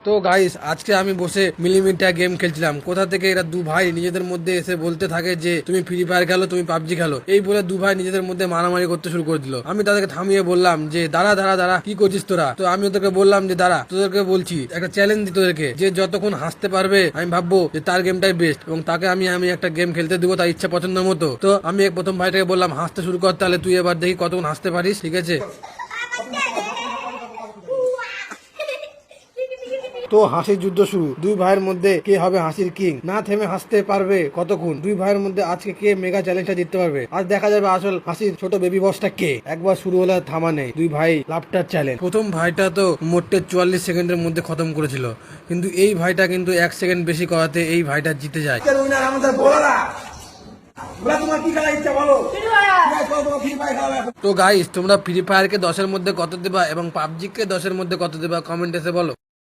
তো গাইস আজকে আমি বসে মিলিমিটার গেম খেলছিলাম। কোথা থেকে এরা দু ভাই নিজেদের মধ্যে এসে বলতে থাকে যে তুমি ফ্রি ফায়ার খেলো, তুমি পাবজি খেলো, এই বলে দু ভাই নিজেদের মধ্যে মারামারি করতে শুরু করে দিল। আমি তাদেরকে থামিয়ে বললাম যে দাঁড়া দাঁড়া দাঁড়া, কি করছিস তোরা? তো আমি ওদেরকে বললাম যে দাঁড়া, তোদেরকে বলছি একটা চ্যালেঞ্জ দিই তোদেরকে, যে যতক্ষণ হাসতে পারবে আমি ভাববো যে তার গেমটাই বেস্ট, এবং তাকে আমি আমি একটা গেম খেলতে দেবো তার ইচ্ছা পছন্দ মতো। তো আমি প্রথম ভাইটাকে বললাম হাসতে শুরু কর, তাহলে তুই এবার দেখি কতক্ষণ হাসতে পারিস, ঠিক আছে? তো হাসির যুদ্ধ শুরু, দুই ভাইয়ের মধ্যে কে হবে হাসির কিং, না থেমে হাসতে পারবে কতক্ষণ। দুই ভাইয়ের মধ্যে আজকে কে মেগা চ্যালেঞ্জটা জিততে পারবে, আজ দেখা যাবে আসল হাসির ছোট বেবি বসটা কে। একবার শুরু হলে আর থামা নেই, দুই ভাই লাফটার চ্যালেঞ্জ। প্রথম ভাইটা তো মোটে 44 সেকেন্ডের মধ্যে খতম করেছিল, কিন্তু এই ভাইটা কিন্তু 1 সেকেন্ড বেশি করাতে এই ভাইটা জিতে যায়। তো গাইস তোমরা ফ্রি ফায়ারকে 10-এর মধ্যে কত দেবা এবং পাবজিকে 10-এর মধ্যে কত দেবা, কমেন্ট এসে বলো।